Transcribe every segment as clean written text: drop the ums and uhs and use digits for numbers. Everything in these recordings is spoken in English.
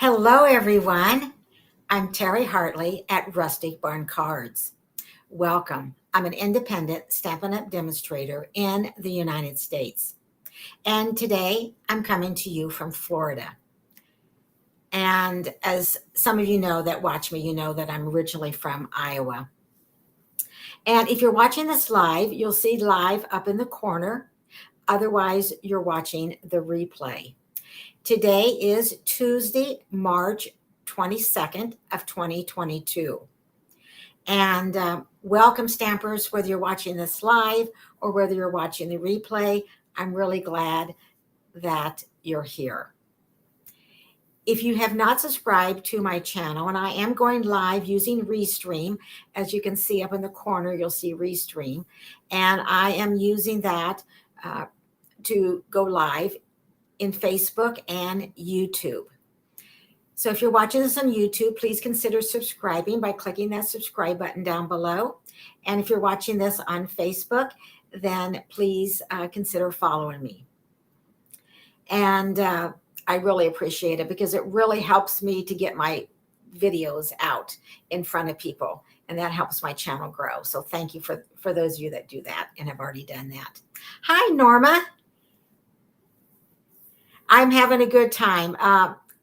Hello, everyone. I'm Terry Hartley at Rustic Barn Cards. Welcome. I'm an independent Stampin' Up! Demonstrator in the United States. And today I'm coming to you from Florida. And as some of you know that watch me, you know that I'm originally from Iowa. And if you're watching this live, you'll see live up in the corner. Otherwise, you're watching the replay. Today is Tuesday, March 22nd of 2022. And welcome, Stampers, whether you're watching this live or whether you're watching the replay. I'm really glad that you're here. If you have not subscribed to my channel, and I am going live using Restream, as you can see up in the corner, you'll see Restream, and I am using that to go live in Facebook and YouTube. So if you're watching this on YouTube, please consider subscribing by clicking that subscribe button down below. And if you're watching this on Facebook, then please consider following me. And I really appreciate it because it really helps me to get my videos out in front of people. And that helps my channel grow. So thank you for those of you that do that and have already done that. Hi, Norma. I'm having a good time.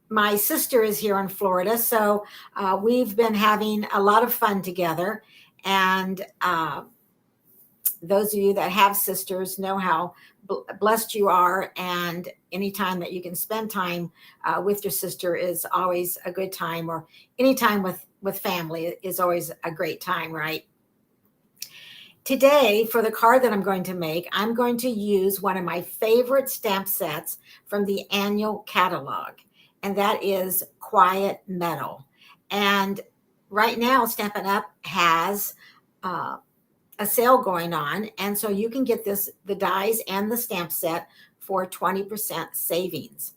My sister is here in Florida, so we've been having a lot of fun together. And those of you that have sisters know how blessed you are. And anytime that you can spend time with your sister is always a good time, or any time with family is always a great time, right? Today, for the card that I'm going to make, I'm going to use one of my favorite stamp sets from the annual catalog, and that is Quiet Meadow. And right now, Stampin' Up! Has a sale going on, and so you can get the dies and the stamp set for 20% savings.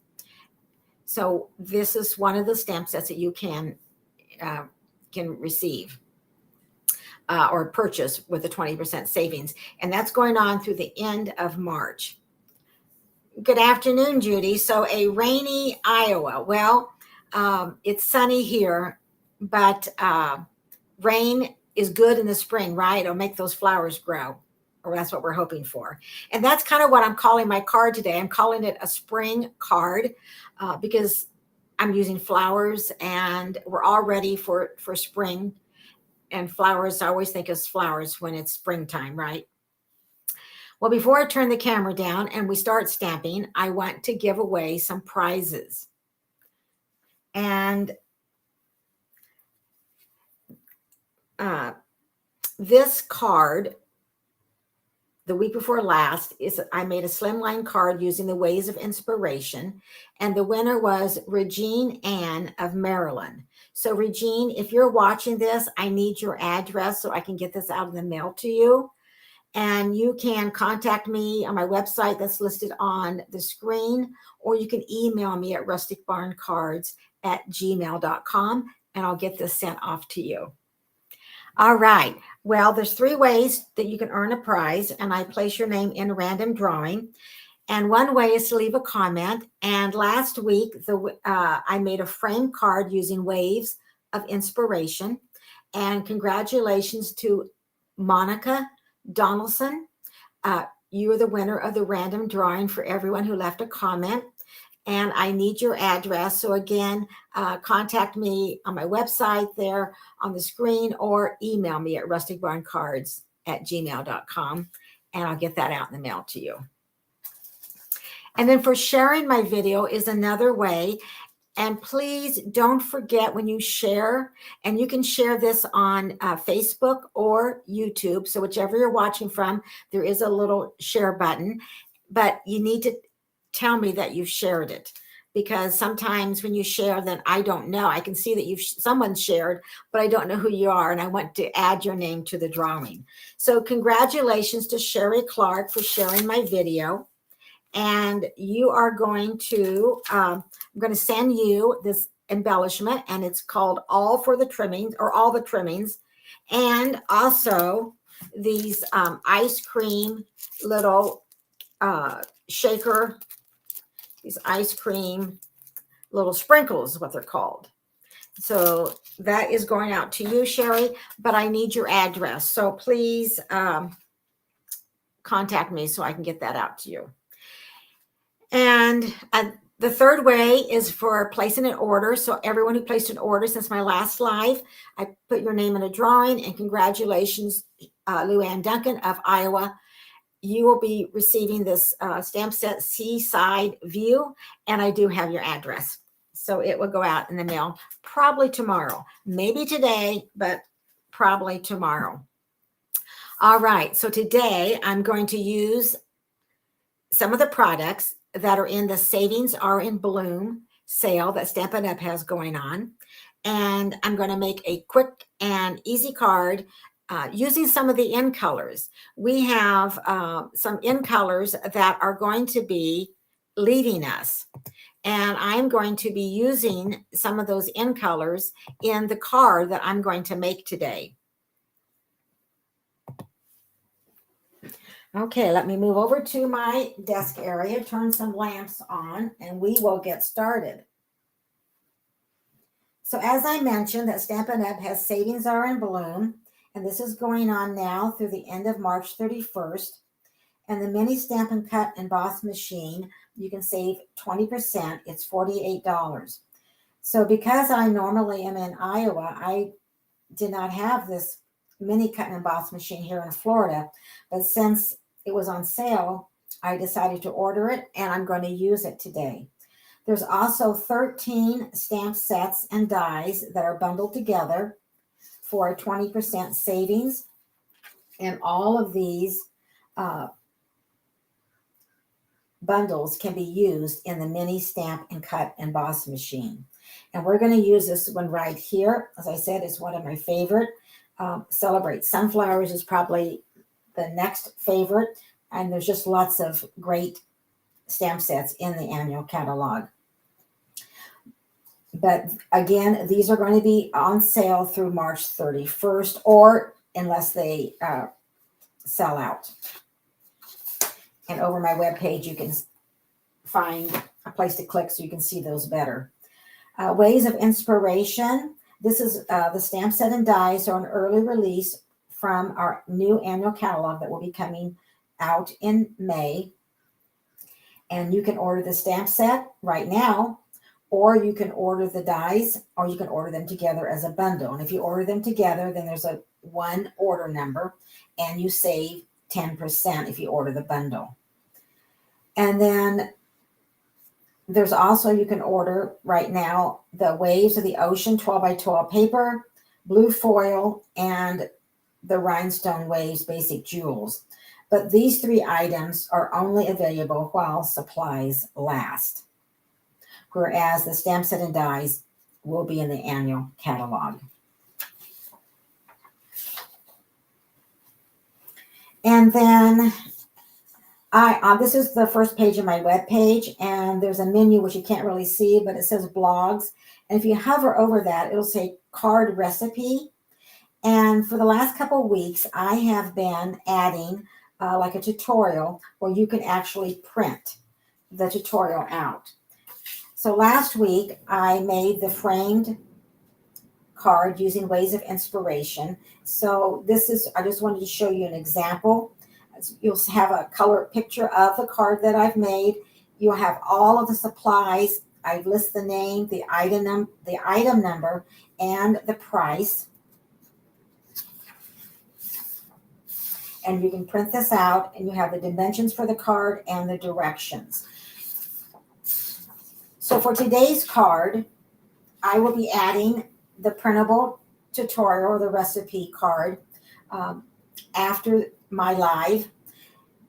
So this is one of the stamp sets that you can receive. Or purchase with a 20% savings. And that's going on through the end of March. Good afternoon, Judy. So a rainy Iowa. Well, it's sunny here, but rain is good in the spring, right? It'll make those flowers grow, or that's what we're hoping for. And that's kind of what I'm calling my card today. I'm calling it a spring card because I'm using flowers and we're all ready for spring. And flowers, I always think of flowers when it's springtime, right? Well, before I turn the camera down and we start stamping, I want to give away some prizes. And this card, the week before last, I made a slimline card using the Ways of Inspiration, and the winner was Regine Ann of Maryland. So Regine, if you're watching this, I need your address so I can get this out in the mail to you. And you can contact me on my website that's listed on the screen, or you can email me at rusticbarncards@gmail.com, and I'll get this sent off to you. All right. Well, there's 3 ways that you can earn a prize, and I place your name in a random drawing. And one way is to leave a comment. And last week, I made a frame card using Waves of Inspiration. And congratulations to Monica Donaldson. You are the winner of the random drawing for everyone who left a comment. And I need your address. So again, contact me on my website there on the screen, or email me at rusticbarncards@gmail.com, and I'll get that out in the mail to you. And then for sharing my video is another way. And please don't forget when you share, and you can share this on Facebook or YouTube. So whichever you're watching from, there is a little share button, but you need to tell me that you've shared it, because sometimes when you share, then I don't know. I can see that someone shared, but I don't know who you are, and I want to add your name to the drawing. So congratulations to Sherry Clark for sharing my video. And you are going to, I'm going to send you this embellishment, and it's called All for the Trimmings, or All the Trimmings, and also these ice cream little shaker, these ice cream little sprinkles is what they're called. So that is going out to you, Sherry, but I need your address. So please contact me so I can get that out to you. And the third way is for placing an order. So everyone who placed an order since my last live, I put your name in a drawing, and congratulations, Luann Duncan of Iowa. You will be receiving this stamp set Seaside View, and I do have your address. So it will go out in the mail probably tomorrow, maybe today, but probably tomorrow. All right, so today I'm going to use some of the products that are in the Savings Are in Bloom sale that Stampin' Up! Has going on. And I'm going to make a quick and easy card using some of the in colors. We have some in colors that are going to be leading us. And I'm going to be using some of those in colors in the card that I'm going to make today. Okay, let me move over to my desk area, turn some lamps on, and we will get started. So as I mentioned, that Stampin' Up! Has Savings Are in Bloom, and this is going on now through the end of March 31st. And the mini Stampin' Cut Emboss machine, you can save 20%. It's $48. So because I normally am in Iowa, I did not have this mini Cut and Emboss machine here in Florida. But since it was on sale, I decided to order it, and I'm going to use it today. There's also 13 stamp sets and dies that are bundled together for a 20% savings. And all of these bundles can be used in the mini Stamp and Cut Emboss machine. And we're going to use this one right here. As I said, it's one of my favorite. Celebrate Sunflowers is probably the next favorite. And there's just lots of great stamp sets in the annual catalog. But again, these are going to be on sale through March 31st, or unless they sell out. And over my webpage, you can find a place to click so you can see those better. Ways of Inspiration. This is the stamp set and dies are an early release from our new annual catalog that will be coming out in May. And you can order the stamp set right now, or you can order the dies, or you can order them together as a bundle. And if you order them together, then there's a one order number, and you save 10% if you order the bundle. And then there's also, you can order right now the Waves of the Ocean 12x12 paper, blue foil, and the Rhinestone Waves Basic Jewels. But these three items are only available while supplies last, whereas the stamp set and dies will be in the annual catalog. And then this is the first page of my webpage, and there's a menu which you can't really see, but it says blogs. And if you hover over that, it'll say card recipe. And for the last couple of weeks, I have been adding like a tutorial where you can actually print the tutorial out. So last week, I made the framed card using Ways of Inspiration. So this is, I just wanted to show you an example. You'll have a color picture of the card that I've made. You'll have all of the supplies. I list the name, the item number, and the price. And you can print this out, and you have the dimensions for the card and the directions. So for today's card, I will be adding the printable tutorial or the recipe card after my live.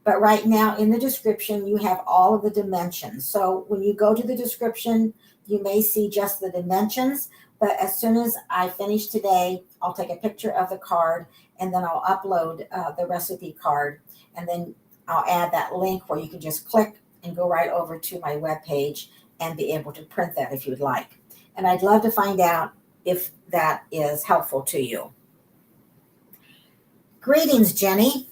But right now in the description, you have all of the dimensions. So when you go to the description, you may see just the dimensions. But as soon as I finish today, I'll take a picture of the card, and then I'll upload the recipe card. And then I'll add that link where you can just click and go right over to my webpage and be able to print that if you'd like. And I'd love to find out if that is helpful to you. Greetings, Jenny.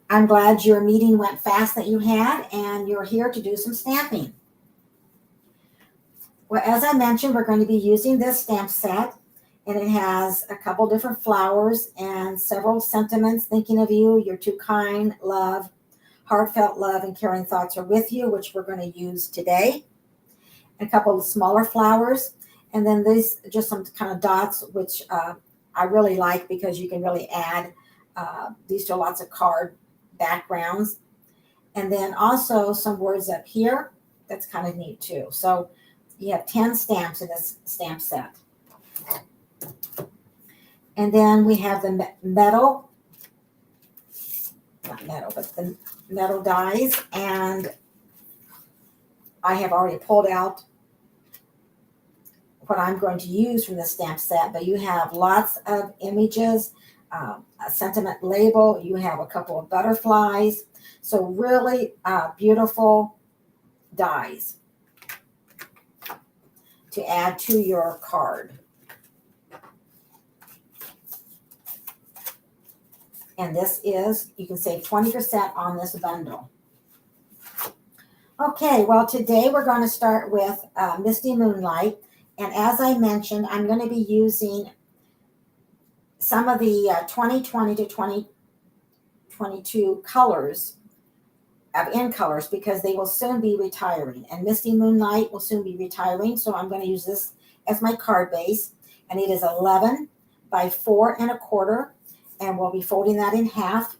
I'm glad your meeting went fast that you had, and you're here to do some stamping. Well, as I mentioned, we're going to be using this stamp set, and it has a couple different flowers and several sentiments. Thinking of you, you're too kind, love, heartfelt love, and caring thoughts are with you, which we're going to use today. A couple of smaller flowers, and then these just some kind of dots, which I really like because you can really add these to lots of card backgrounds. And then also some words up here. That's kind of neat too. So you have 10 stamps in this stamp set. And then we have the metal, not metal, but the metal dies. And I have already pulled out what I'm going to use from the stamp set, but you have lots of images, a sentiment label, you have a couple of butterflies. So really beautiful dies to add to your card. And this is, you can save 20% on this bundle. Okay, well today we're going to start with Misty Moonlight. And as I mentioned, I'm going to be using some of the 2020 to 2022 colors of in colors because they will soon be retiring. And Misty Moonlight will soon be retiring. So I'm going to use this as my card base. And it is 11 by 4 1/4. And we'll be folding that in half.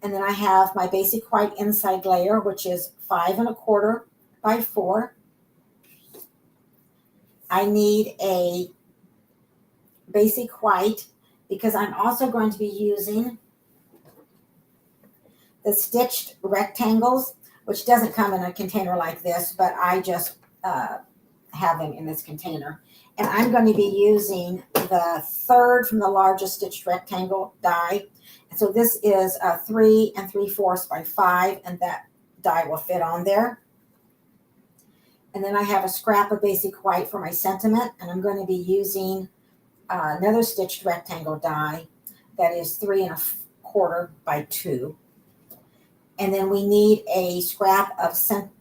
And then I have my basic white inside layer, which is 5 1/4 by 4. I need a basic white because I'm also going to be using the stitched rectangles, which doesn't come in a container like this, but I just have them in this container. And I'm going to be using the third from the largest stitched rectangle die. And so this is 3 3/4 by 5, and that die will fit on there. And then I have a scrap of basic white for my sentiment, and I'm going to be using another stitched rectangle die that is 3 1/4 by 2. And then we need a scrap of cinnamon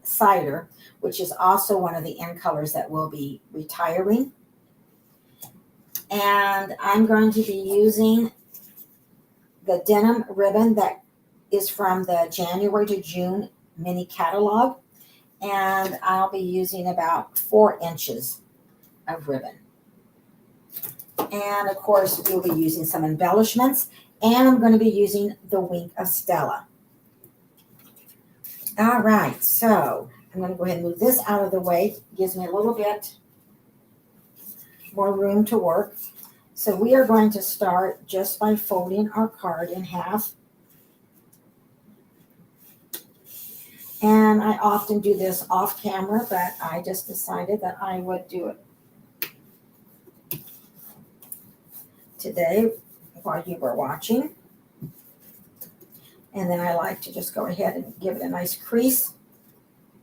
cider, which is also one of the in colors that will be retiring. And I'm going to be using the denim ribbon that is from the January to June mini catalog. And I'll be using about 4 inches of ribbon. And of course, we'll be using some embellishments. And I'm going to be using the Wink of Stella. All right, so I'm going to go ahead and move this out of the way. It gives me a little bit more room to work. So we are going to start just by folding our card in half. And I often do this off camera, but I just decided that I would do it today while you were watching. And then I like to just go ahead and give it a nice crease.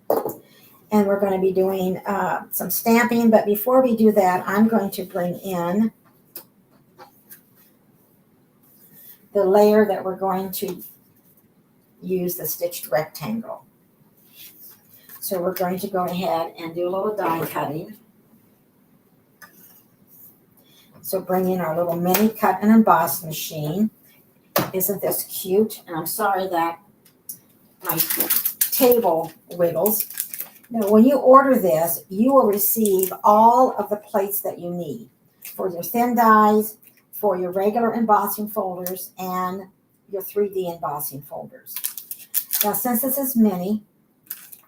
And we're going to be doing some stamping. But before we do that, I'm going to bring in the layer that we're going to use the stitched rectangle. So we're going to go ahead and do a little die cutting. So bring in our little Mini Cut and Emboss machine. Isn't this cute? And I'm sorry that my table wiggles. Now, when you order this, you will receive all of the plates that you need for your thin dies, for your regular embossing folders, and your 3D embossing folders. Now, since this is mini,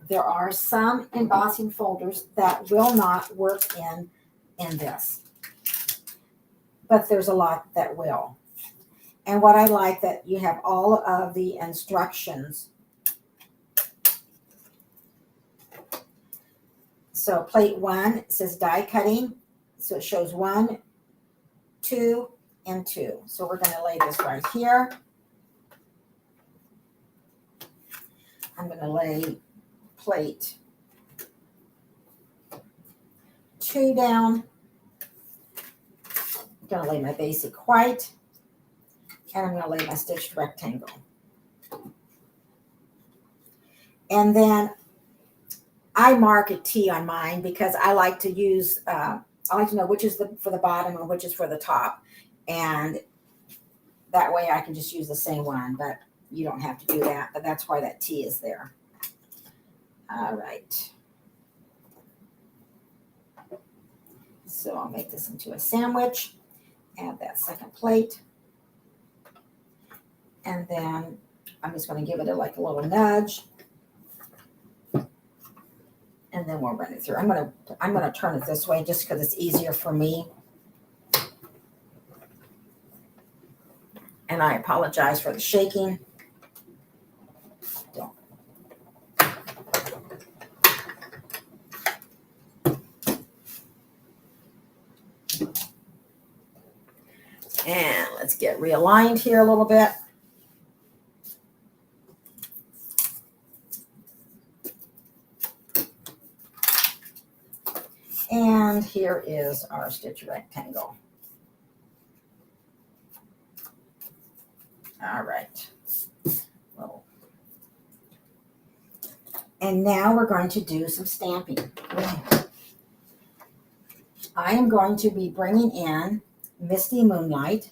there are some embossing folders that will not work in this. But there's a lot that will. And what I like that you have all of the instructions. So plate 1 says die cutting. So it shows 1, 2, and 2. So we're going to lay this right here. I'm going to lay plate 2 down. I'm going to lay my basic white. And I'm going to lay my stitched rectangle. And then I mark a T on mine because I like to use, I like to know which is for the bottom and which is for the top. And that way I can just use the same one, but you don't have to do that. But that's why that T is there. All right. So I'll make this into a sandwich. Add that second plate. And then I'm just going to give it a little nudge. And then we'll run it through. I'm going to turn it this way just because it's easier for me. And I apologize for the shaking. Don't. And let's get realigned here a little bit. And here is our stitch rectangle. All right. And now we're going to do some stamping. I am going to be bringing in Misty Moonlight.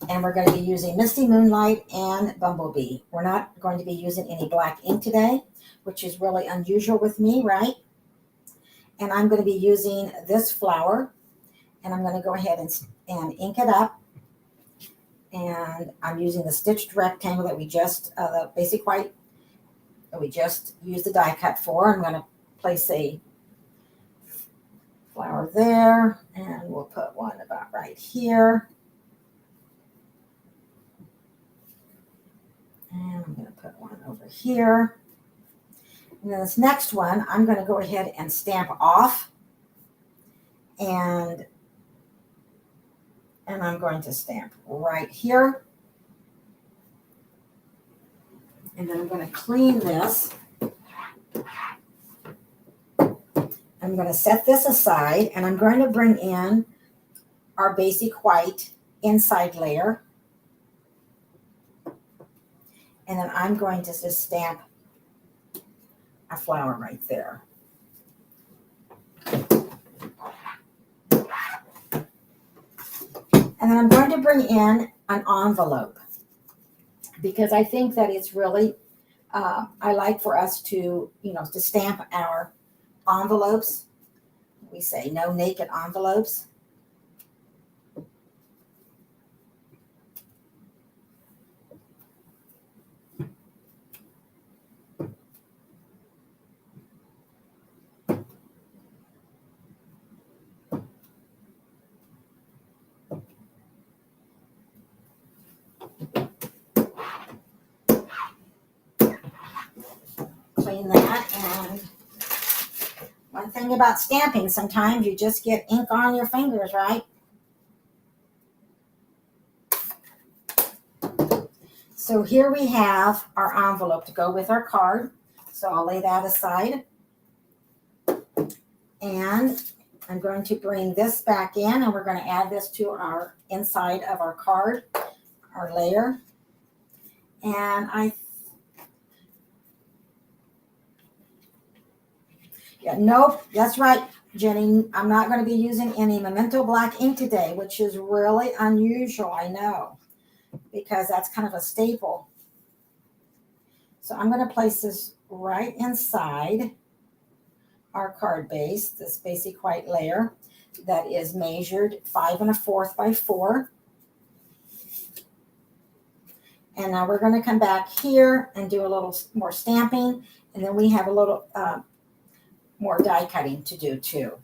And we're going to be using Misty Moonlight and Bumblebee. We're not going to be using any black ink today, which is really unusual with me, right? And I'm going to be using this flower, and I'm going to go ahead and ink it up. And I'm using the stitched rectangle that we just, the basic white that we just used the die cut for. I'm going to place a flower there, and we'll put one about right here. And I'm going to put one over here. And then this next one, I'm going to go ahead and stamp off. And I'm going to stamp right here. And then I'm going to clean this. I'm going to set this aside, and I'm going to bring in our basic white inside layer. And then I'm going to just stamp a flower right there. And then I'm going to bring in an envelope because I think that it's really, I like for us to, to stamp our envelopes. We say no naked envelopes. Clean that. And one thing about stamping, sometimes you just get ink on your fingers, right? So here we have our envelope to go with our card. So I'll lay that aside. And I'm going to bring this back in, and we're going to add this to our inside of our card, our layer. And nope, that's right, Jenny. I'm not going to be using any Memento black ink today, which is really unusual, I know, because that's kind of a staple. So I'm going to place this right inside our card base, this basic white layer that is measured 5 1/4 by 4. And now we're going to come back here and do a little more stamping, and then we have a little more die cutting to do too.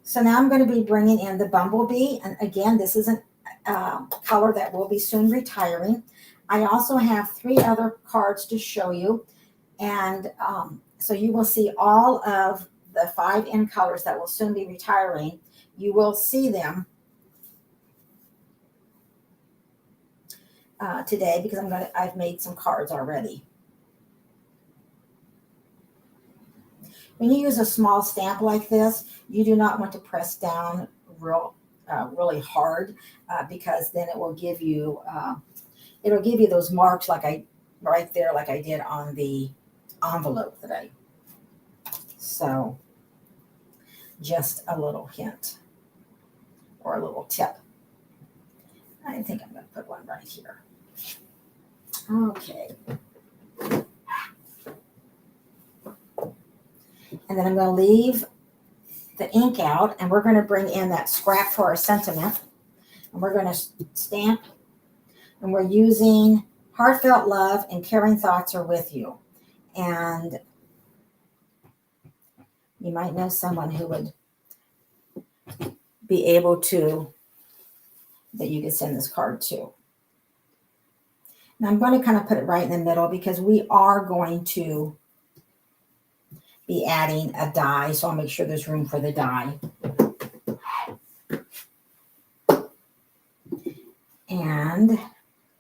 So now I'm going to be bringing in the Bumblebee, and again, this is a color that will be soon retiring. I also have 3 other cards to show you, and so you will see all of the 5 in colors that will soon be retiring. You will see them today because I've made some cards already. When you use a small stamp like this, you do not want to press down really hard because then it will give you it'll give you those marks like I right there like I did on the envelope today. So just a little hint or a little tip. I think I'm going to put one right here. Okay. And then I'm going to leave the ink out, and we're going to bring in that scrap for our sentiment. And we're going to stamp, and we're using heartfelt love and caring thoughts are with you. And you might know someone who would be able to, that you could send this card to. Now I'm going to kind of put it right in the middle because we are going to be adding a die, so I'll make sure there's room for the die. And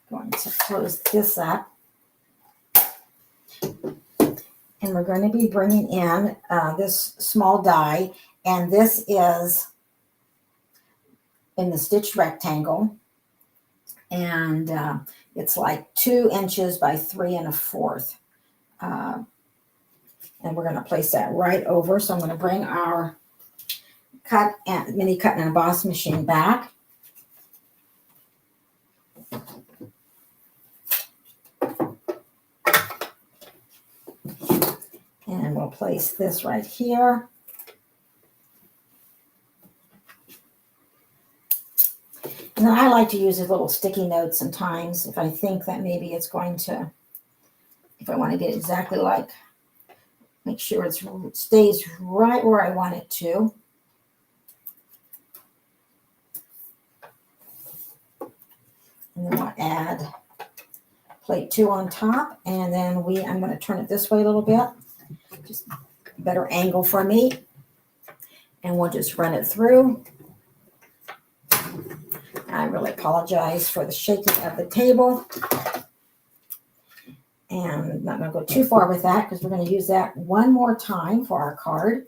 going to close this up. And we're going to be bringing in this small die, and this is in the stitched rectangle, and it's like 2 inches by 3 1/4. And we're going to place that right over. So I'm going to bring our Mini Cut Emboss machine back. And we'll place this right here. And then I like to use a little sticky notes sometimes if I think that maybe it's going to, if I want to get exactly like, make sure it stays right where I want it to. And then I'll add plate 2 on top, and then I'm going to turn it this way a little bit, just a better angle for me, and we'll just run it through. I really apologize for the shaking of the table, and I'm not going to go too far with that because we're going to use that one more time for our card.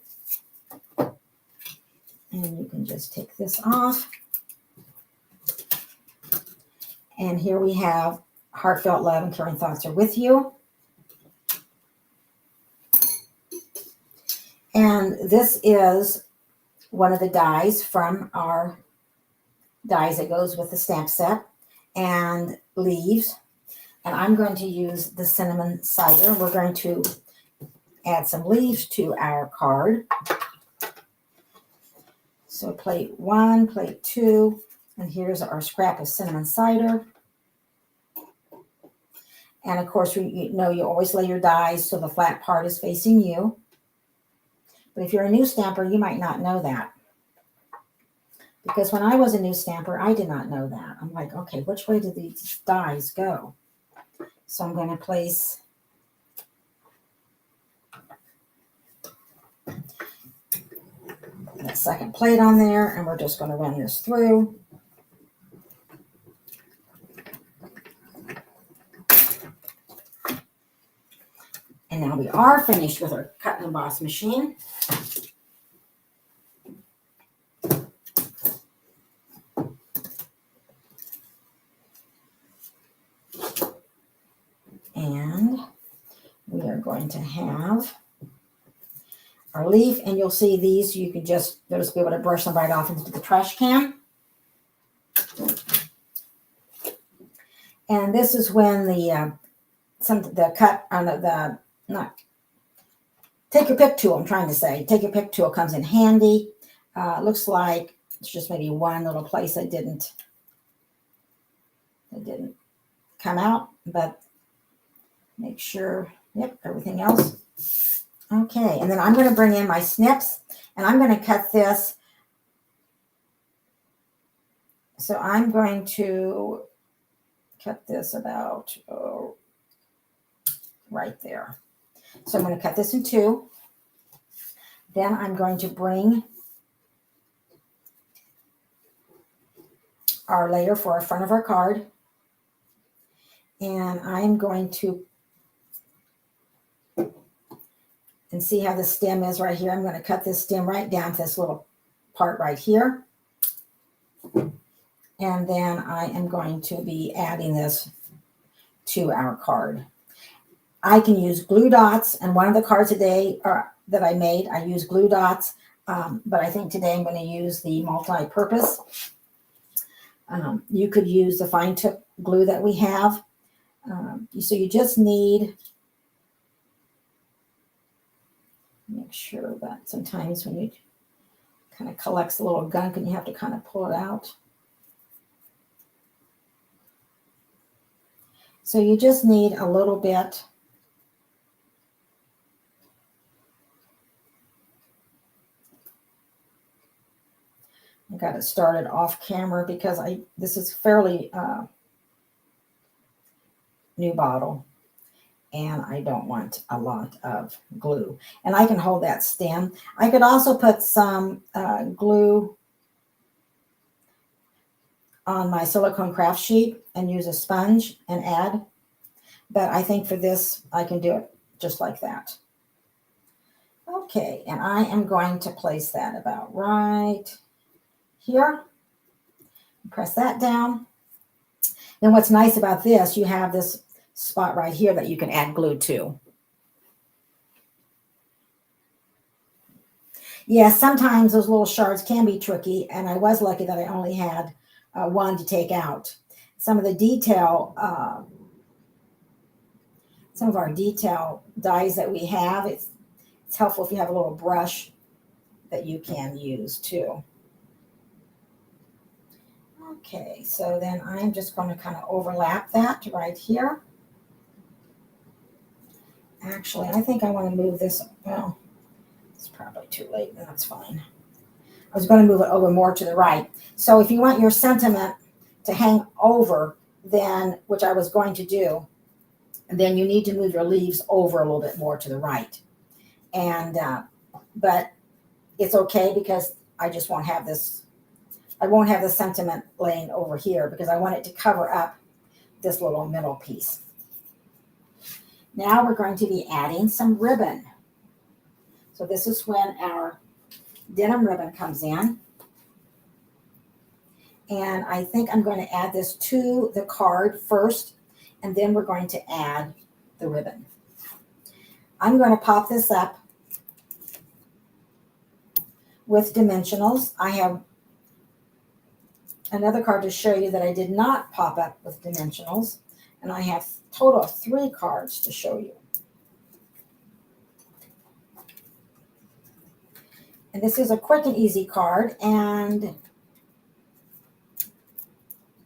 And you can just take this off. And here we have heartfelt love and caring thoughts are with you. And this is one of the dies from our dies that goes with the stamp set, and leaves. And I'm going to use the cinnamon cider. We're going to add some leaves to our card. So plate 1, plate 2, and here's our scrap of cinnamon cider. And of course, you know you always lay your dies so the flat part is facing you. But if you're a new stamper, you might not know that. Because when I was a new stamper, I did not know that. I'm like, okay, which way do these dies go? So I'm going to place that second plate on there, and we're just going to run this through. And now we are finished with our cut and emboss machine. And we are going to have our leaf, and you'll see these, you'll just be able to brush them right off into the trash can. And this is when take your pick tool, I'm trying to say, take your pick tool comes in handy. It looks like it's just maybe one little place that didn't come out, but make sure, yep, everything else. Okay, and then I'm going to bring in my snips, and I'm going to cut this. So I'm going to cut this about right there. So I'm going to cut this in 2. Then I'm going to bring our layer for our front of our card. And I'm going to, and see how the stem is right here. I'm going to cut this stem right down to this little part right here. And then I am going to be adding this to our card. I can use glue dots, and one of the cards today that I made, I use glue dots, but I think today I'm going to use the multi-purpose. You could use the fine tip glue that we have. So you just need, make sure that sometimes when you kind of collects a little gunk and you have to kind of pull it out. So you just need a little bit. I got it started off camera because this is fairly new bottle, and I don't want a lot of glue. And I can hold that stem. I could also put some glue on my silicone craft sheet and use a sponge and add. But I think for this, I can do it just like that. Okay, and I am going to place that about right here. Press that down. Then what's nice about this, you have this spot right here that you can add glue to. Yeah, sometimes those little shards can be tricky, and I was lucky that I only had one to take out. Some of the detail, some of our detail dies that we have, it's helpful if you have a little brush that you can use too. Okay, so then I'm just going to kind of overlap that right here. Actually, I think I want to move this, well, it's probably too late, and that's fine. I was going to move it over more to the right. So if you want your sentiment to hang over, then, which I was going to do, then you need to move your leaves over a little bit more to the right. And, but it's okay because I just won't have this, I won't have the sentiment laying over here because I want it to cover up this little middle piece. Now we're going to be adding some ribbon. So this is when our denim ribbon comes in. And I think I'm going to add this to the card first, and then we're going to add the ribbon. I'm going to pop this up with dimensionals. I have another card to show you that I did not pop up with dimensionals, and I have a total of 3 cards to show you. And this is a quick and easy card, and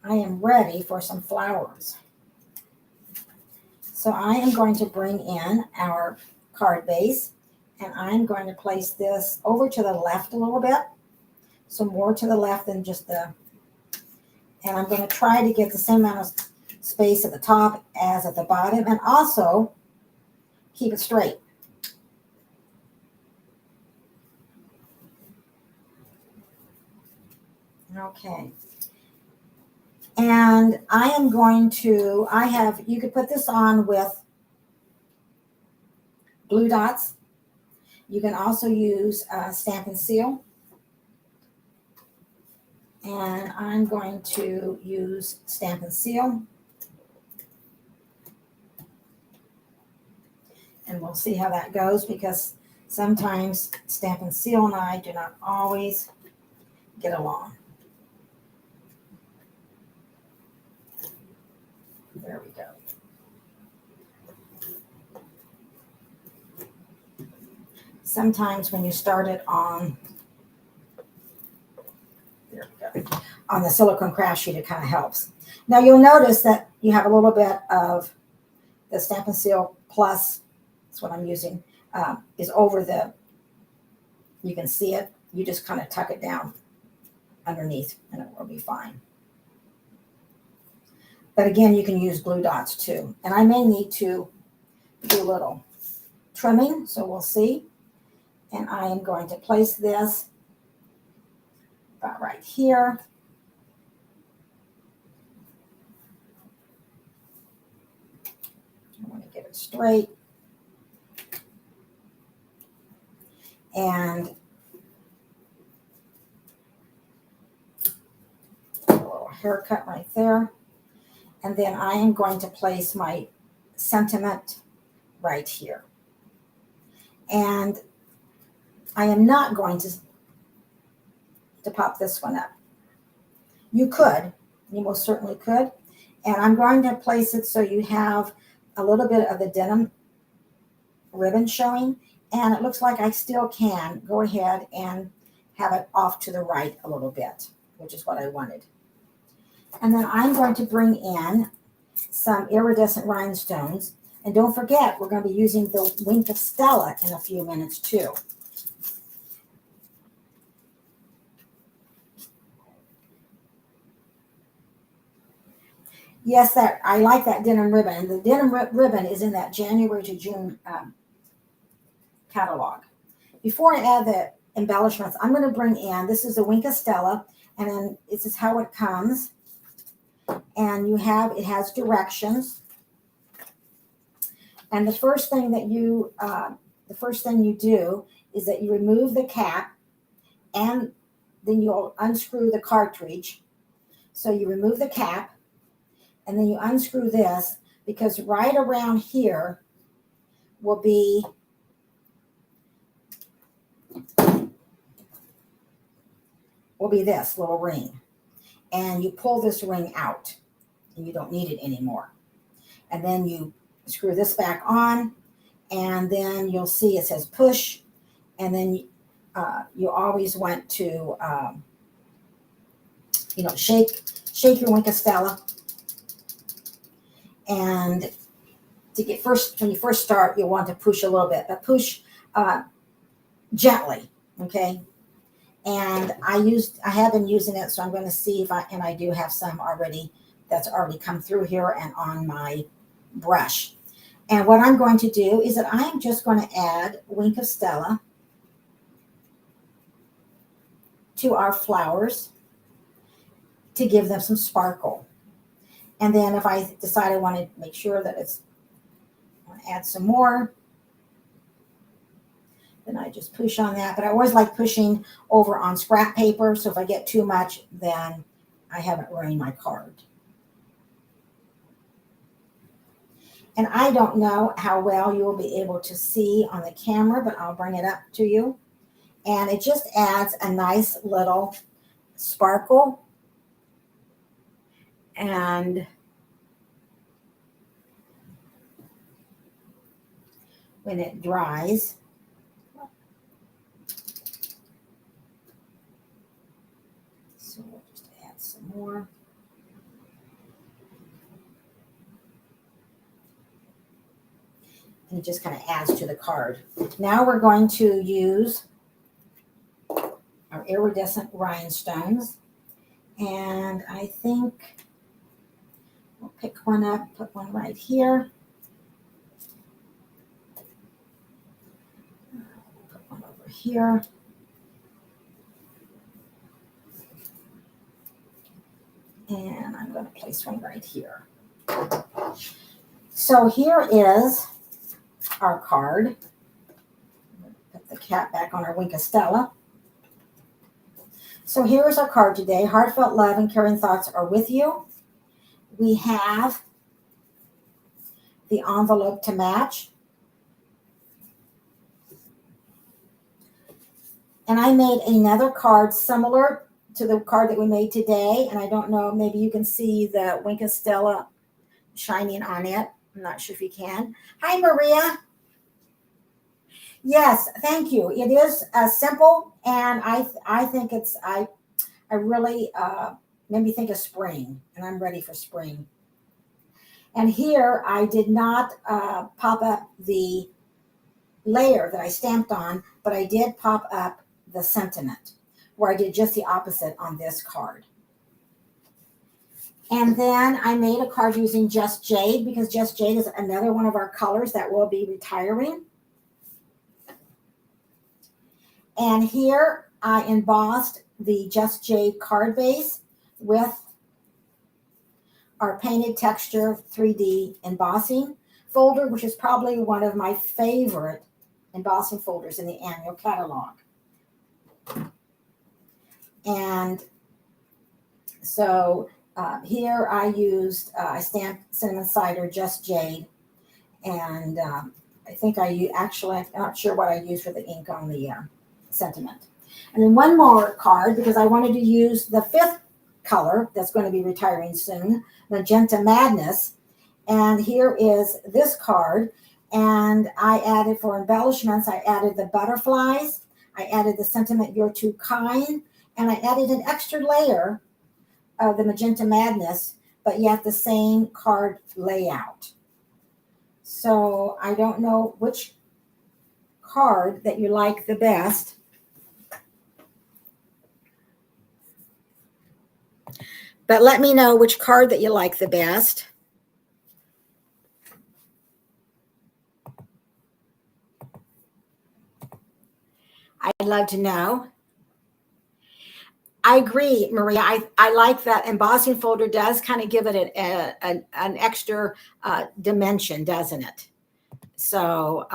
I am ready for some flowers. So I am going to bring in our card base, and I'm going to place this over to the left a little bit. So more to the left than just the, and I'm going to try to get the same amount of space at the top as at the bottom, and also keep it straight. Okay. And I am going to, you could put this on with glue dots. You can also use Stampin' Seal. And I'm going to use Stampin' Seal. And we'll see how that goes because sometimes Stampin' Seal and I do not always get along. There we go. Sometimes when you start it on, there we go, on the silicone craft sheet, it kind of helps. Now you'll notice that you have a little bit of the Stampin' Seal Plus, that's what I'm using, is over the, you can see it, you just kind of tuck it down underneath and it will be fine. But again, you can use glue dots too. And I may need to do a little trimming, so we'll see. And I am going to place this about right here. I want to get it straight. And a little haircut right there. And then I am going to place my sentiment right here. And I am not going to pop this one up. You could, you most certainly could. And I'm going to place it so you have a little bit of the denim ribbon showing. And it looks like I still can go ahead and have it off to the right a little bit, which is what I wanted. And then I'm going to bring in some iridescent rhinestones. And don't forget, we're going to be using the Wink of Stella in a few minutes too. Yes, I like that denim ribbon. And the denim ribbon is in that January to June catalog. Before I add the embellishments, I'm going to bring in, this is the Wink of Stella, and then this is how it comes. And it has directions. And the first thing you do is that you remove the cap, and then you'll unscrew the cartridge. So you remove the cap, and then you unscrew this, because right around here will be this little ring. And you pull this ring out, and you don't need it anymore. And then you screw this back on, and then you'll see it says push, and then you always want to shake your Wink of Stella. And when you first start, you'll want to push a little bit, but push gently, okay? And I have been using it, so I'm going to see and I do have some already that's already come through here and on my brush. And what I'm going to do is that I am just going to add Wink of Stella to our flowers to give them some sparkle. And then if I decide I want to make sure that I want to add some more, then I just push on that. But I always like pushing over on scrap paper, so if I get too much, then I haven't ruined my card. And I don't know how well you will be able to see on the camera, but I'll bring it up to you. And it just adds a nice little sparkle. And when it dries, so we'll just add some more. And it just kind of adds to the card. Now we're going to use our iridescent rhinestones. And I think we'll pick one up, put one right here. Put one over here. And I'm going to place one right here. So here is our card. Put the cap back on our Wink of Stella. So here is our card today. Heartfelt love and caring thoughts are with you. We have the envelope to match. And I made another card similar to the card that we made today. And I don't know, maybe you can see the Wink of Stella shining on it. I'm not sure if you can. Hi, Maria. Yes, thank you. It is simple, and I think I really made me think of spring, and I'm ready for spring. And here I did not pop up the layer that I stamped on, but I did pop up the sentiment, where I did just the opposite on this card. And then I made a card using Just Jade, because Just Jade is another one of our colors that will be retiring. And here I embossed the Just Jade card base with our painted texture 3D embossing folder, which is probably one of my favorite embossing folders in the annual catalog. And so here I used, I stamped Cinnamon Cider Just Jade, and I think actually, I'm not sure what I used for the ink on the sentiment. And then one more card, because I wanted to use the fifth color that's going to be retiring soon, Magenta Madness. And here is this card. And I added, for embellishments, I added the butterflies. I added the sentiment, "You're too kind." And I added an extra layer of the Magenta Madness, but yet the same card layout. So I don't know which card that you like the best. But let me know which card that you like the best. I'd love to know. I agree, Maria. I like that embossing folder does kind of give it an extra dimension, doesn't it? So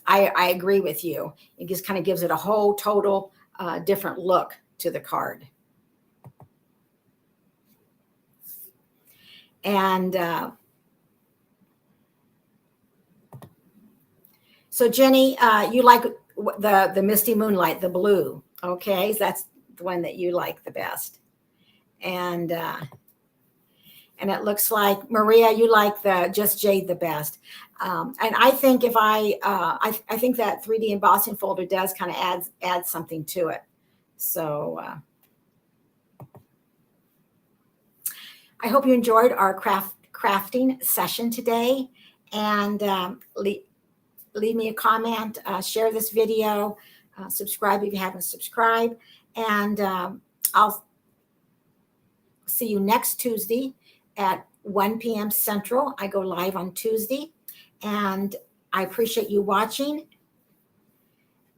I agree with you. It just kind of gives it a whole total different look to the card. And so Jenny, you like the Misty Moonlight, the blue. Okay, so that's the one that you like the best. And it looks like, Maria, you like the Just Jade the best. And I think if I think that 3D embossing folder does kind of add something to it. So I hope you enjoyed our crafting session today. And leave me a comment, share this video, subscribe if you haven't subscribed. And I'll see you next Tuesday at 1 p.m. Central. I go live on Tuesday. And I appreciate you watching.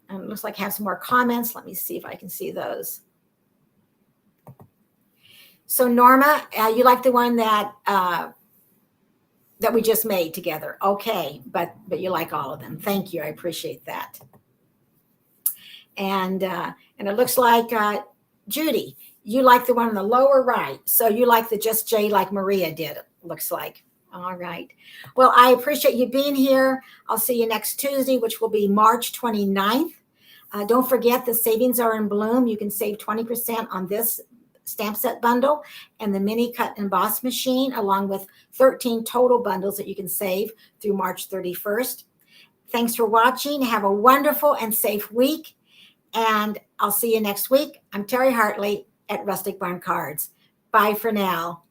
And it looks like I have some more comments. Let me see if I can see those. So Norma, you like the one that we just made together. Okay, but you like all of them. Thank you. I appreciate that. And it looks like Judy, you like the one on the lower right. So you like the Just Jay like Maria did, it looks like. All right. Well, I appreciate you being here. I'll see you next Tuesday, which will be March 29th. Don't forget the savings are in bloom. You can save 20% on this stamp set bundle and the Mini Cut Emboss machine, along with 13 total bundles that you can save through March 31st. Thanks for watching. Have a wonderful and safe week. And I'll see you next week. I'm Terry Hartley at Rustic Barn Cards. Bye for now.